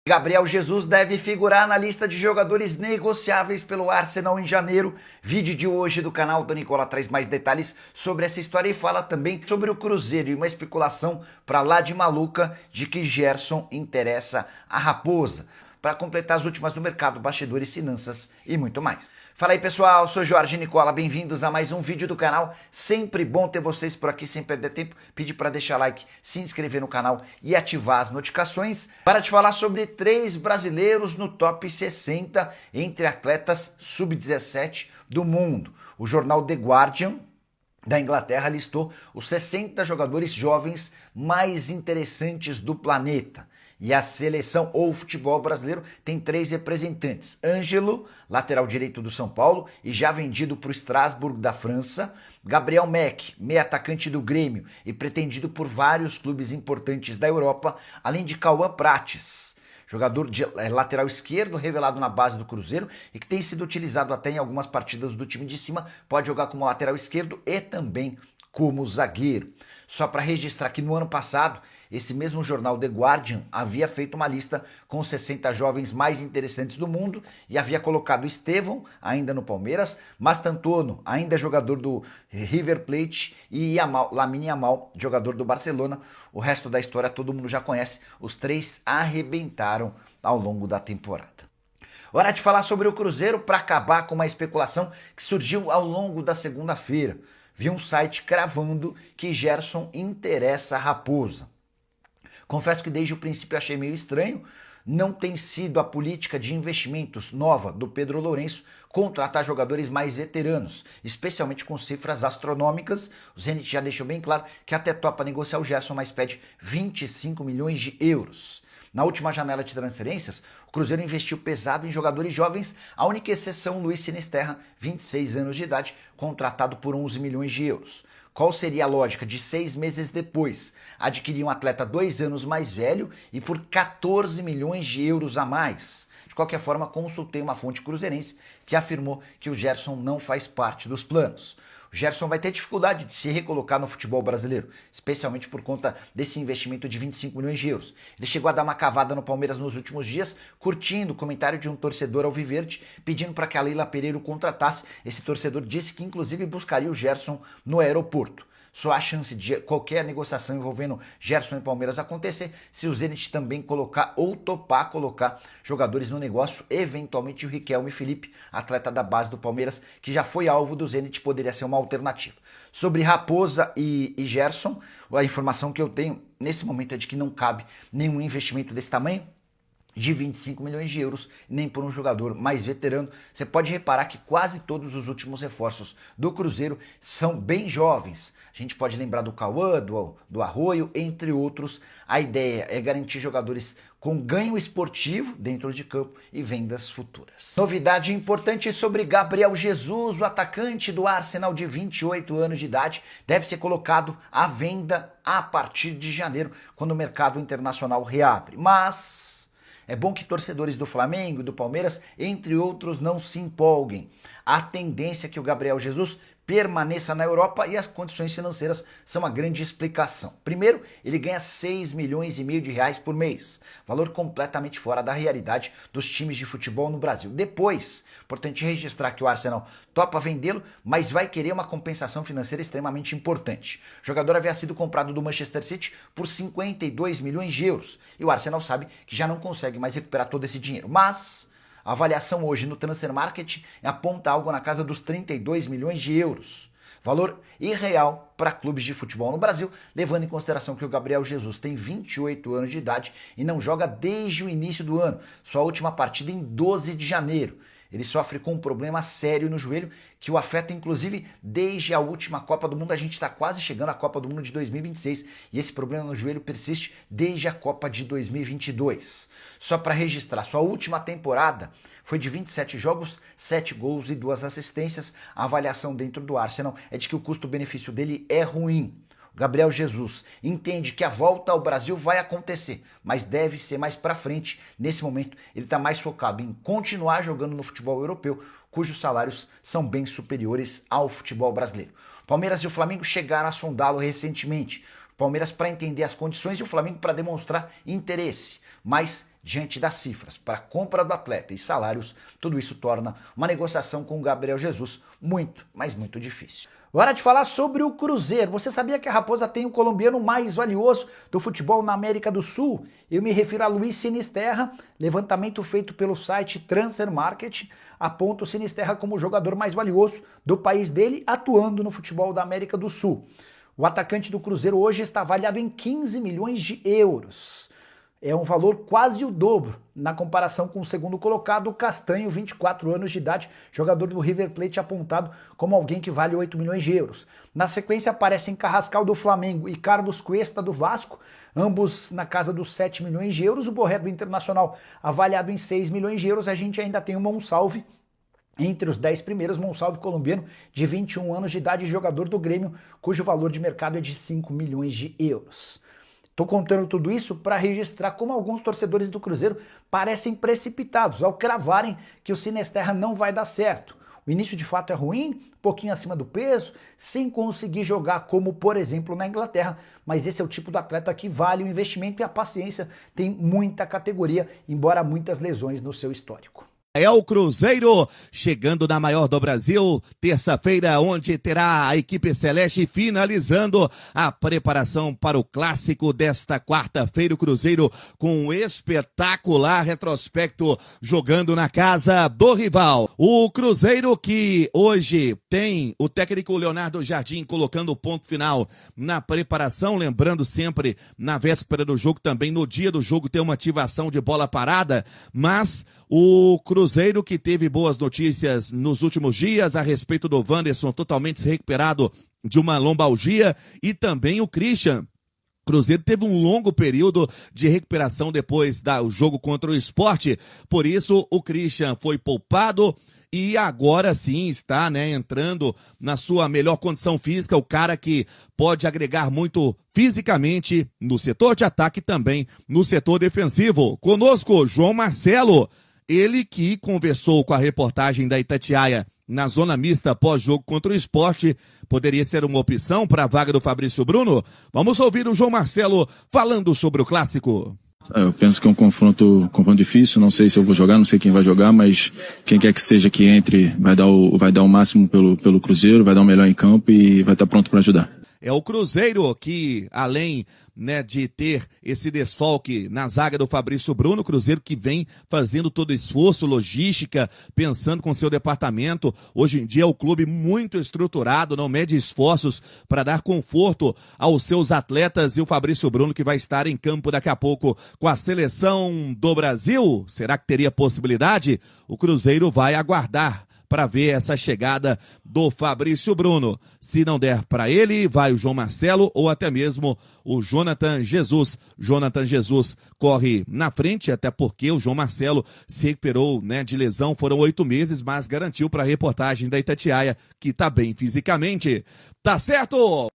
Gabriel Jesus deve figurar na lista de jogadores negociáveis pelo Arsenal em janeiro. Vídeo de hoje do canal do Nicola traz mais detalhes sobre essa história e fala também sobre o Cruzeiro e uma especulação pra lá de maluca de que Gerson interessa a Raposa. Para completar as últimas do mercado, bastidores, finanças e muito mais. Fala aí pessoal, sou Jorge Nicola, bem-vindos a mais um vídeo do canal. Sempre bom ter vocês por aqui sem perder tempo. Pedir para deixar like, se inscrever no canal e ativar as notificações. Para te falar sobre 3 brasileiros no top 60 entre atletas sub-17 do mundo. O jornal The Guardian da Inglaterra listou os 60 jogadores jovens mais interessantes do planeta. E a seleção ou o futebol brasileiro tem 3 representantes. Ângelo, lateral direito do São Paulo e já vendido para o Strasbourg da França. Gabriel Mack, meio atacante do Grêmio e pretendido por vários clubes importantes da Europa, além de Cauã Prates, jogador de lateral esquerdo revelado na base do Cruzeiro e que tem sido utilizado até em algumas partidas do time de cima, pode jogar como lateral esquerdo e também como zagueiro. Só para registrar que no ano passado, esse mesmo jornal The Guardian havia feito uma lista com os 60 jovens mais interessantes do mundo e havia colocado Estevão, ainda no Palmeiras, Mastantuono, ainda jogador do River Plate, e Lamine Yamal, jogador do Barcelona. O resto da história todo mundo já conhece, os 3 arrebentaram ao longo da temporada. Hora de falar sobre o Cruzeiro para acabar com uma especulação que surgiu ao longo da segunda-feira. Vi um site cravando que Gerson interessa a Raposa. Confesso que desde o princípio achei meio estranho. Não tem sido a política de investimentos nova do Pedro Lourenço contratar jogadores mais veteranos, especialmente com cifras astronômicas. O Zenit já deixou bem claro que até topa negociar o Gerson, mas pede 25 milhões de euros. Na última janela de transferências, o Cruzeiro investiu pesado em jogadores jovens, a única exceção Luiz Sinisterra, 26 anos de idade, contratado por 11 milhões de euros. Qual seria a lógica de 6 meses depois adquirir um atleta 2 anos mais velho e por 14 milhões de euros a mais? De qualquer forma, consultei uma fonte cruzeirense que afirmou que o Gerson não faz parte dos planos. O Gerson vai ter dificuldade de se recolocar no futebol brasileiro, especialmente por conta desse investimento de 25 milhões de euros. Ele chegou a dar uma cavada no Palmeiras nos últimos dias, curtindo o comentário de um torcedor alviverde, pedindo para que a Leila Pereira o contratasse. Esse torcedor disse que inclusive buscaria o Gerson no aeroporto. Só há chance de qualquer negociação envolvendo Gerson e Palmeiras acontecer se o Zenit também colocar ou topar colocar jogadores no negócio. Eventualmente o Riquelme Felipe, atleta da base do Palmeiras, que já foi alvo do Zenit, poderia ser uma alternativa. Sobre Raposa e Gerson, a informação que eu tenho nesse momento é de que não cabe nenhum investimento desse tamanho, de 25 milhões de euros, nem por um jogador mais veterano. Você pode reparar que quase todos os últimos reforços do Cruzeiro são bem jovens. A gente pode lembrar do Cauã, do Arroio, entre outros. A ideia é garantir jogadores com ganho esportivo dentro de campo e vendas futuras. Novidade importante sobre Gabriel Jesus, o atacante do Arsenal de 28 anos de idade, deve ser colocado à venda a partir de janeiro, quando o mercado internacional reabre. Mas é bom que torcedores do Flamengo e do Palmeiras, entre outros, não se empolguem. A tendência é que o Gabriel Jesus permaneça na Europa e as condições financeiras são uma grande explicação. Primeiro, ele ganha 6 milhões e meio de reais por mês, valor completamente fora da realidade dos times de futebol no Brasil. Depois, importante registrar que o Arsenal topa vendê-lo, mas vai querer uma compensação financeira extremamente importante. O jogador havia sido comprado do Manchester City por 52 milhões de euros e o Arsenal sabe que já não consegue mais recuperar todo esse dinheiro. Mas a avaliação hoje no Transfer Market aponta algo na casa dos 32 milhões de euros. Valor irreal para clubes de futebol no Brasil, levando em consideração que o Gabriel Jesus tem 28 anos de idade e não joga desde o início do ano, sua última partida em 12 de janeiro. Ele sofre com um problema sério no joelho que o afeta inclusive desde a última Copa do Mundo. A gente está quase chegando à Copa do Mundo de 2026 e esse problema no joelho persiste desde a Copa de 2022. Só para registrar, sua última temporada foi de 27 jogos, 7 gols e 2 assistências. A avaliação dentro do Arsenal é de que o custo-benefício dele é ruim. Gabriel Jesus entende que a volta ao Brasil vai acontecer, mas deve ser mais para frente. Nesse momento, ele está mais focado em continuar jogando no futebol europeu, cujos salários são bem superiores ao futebol brasileiro. Palmeiras e o Flamengo chegaram a sondá-lo recentemente. Palmeiras para entender as condições e o Flamengo para demonstrar interesse. Mas diante das cifras para a compra do atleta e salários, tudo isso torna uma negociação com o Gabriel Jesus muito, mas muito difícil. Hora de falar sobre o Cruzeiro. Você sabia que a Raposa tem o colombiano mais valioso do futebol na América do Sul? Eu me refiro a Luiz Sinisterra. Levantamento feito pelo site Transfer Market aponta o Sinisterra como o jogador mais valioso do país dele, atuando no futebol da América do Sul. O atacante do Cruzeiro hoje está avaliado em 15 milhões de euros. É um valor quase o dobro na comparação com o segundo colocado, o Castanho, 24 anos de idade, jogador do River Plate, apontado como alguém que vale 8 milhões de euros. Na sequência aparecem Carrascal do Flamengo e Carlos Cuesta do Vasco, ambos na casa dos 7 milhões de euros. O Borré do Internacional avaliado em 6 milhões de euros. A gente ainda tem o Monsalve entre os 10 primeiros, Monsalve colombiano, de 21 anos de idade, jogador do Grêmio, cujo valor de mercado é de 5 milhões de euros. Estou contando tudo isso para registrar como alguns torcedores do Cruzeiro parecem precipitados ao cravarem que o Sinisterra não vai dar certo. O início de fato é ruim, um pouquinho acima do peso, sem conseguir jogar como, por exemplo, na Inglaterra, mas esse é o tipo de atleta que vale o investimento e a paciência, tem muita categoria, embora muitas lesões no seu histórico. É o Cruzeiro chegando na maior do Brasil, terça-feira, onde terá a equipe celeste finalizando a preparação para o clássico desta quarta-feira. O Cruzeiro com um espetacular retrospecto jogando na casa do rival. O Cruzeiro que hoje tem o técnico Leonardo Jardim colocando o ponto final na preparação, lembrando sempre na véspera do jogo, também no dia do jogo tem uma ativação de bola parada, mas o Cruzeiro que teve boas notícias nos últimos dias a respeito do Wanderson totalmente se recuperado de uma lombalgia e também o Christian. Cruzeiro teve um longo período de recuperação depois do jogo contra o Sport, por isso o Christian foi poupado e agora sim está, entrando na sua melhor condição física, o cara que pode agregar muito fisicamente no setor de ataque e também no setor defensivo. Conosco, João Marcelo. Ele que conversou com a reportagem da Itatiaia na zona mista pós-jogo contra o Sport, poderia ser uma opção para a vaga do Fabrício Bruno? Vamos ouvir o João Marcelo falando sobre o clássico. Eu penso que é um confronto difícil, não sei se eu vou jogar, não sei quem vai jogar, mas quem quer que seja que entre vai dar o máximo pelo Cruzeiro, vai dar o melhor em campo e vai estar pronto para ajudar. É o Cruzeiro que, além de ter esse desfalque na zaga do Fabrício Bruno, o Cruzeiro que vem fazendo todo esforço, logística, pensando com seu departamento. Hoje em dia é o clube muito estruturado, não mede esforços para dar conforto aos seus atletas, e o Fabrício Bruno que vai estar em campo daqui a pouco com a seleção do Brasil. Será que teria possibilidade? O Cruzeiro vai aguardar para ver essa chegada do Fabrício Bruno. Se não der para ele, vai o João Marcelo ou até mesmo o Jonathan Jesus. Jonathan Jesus corre na frente, até porque o João Marcelo se recuperou de lesão, foram 8 meses, mas garantiu para a reportagem da Itatiaia que está bem fisicamente. Tá certo?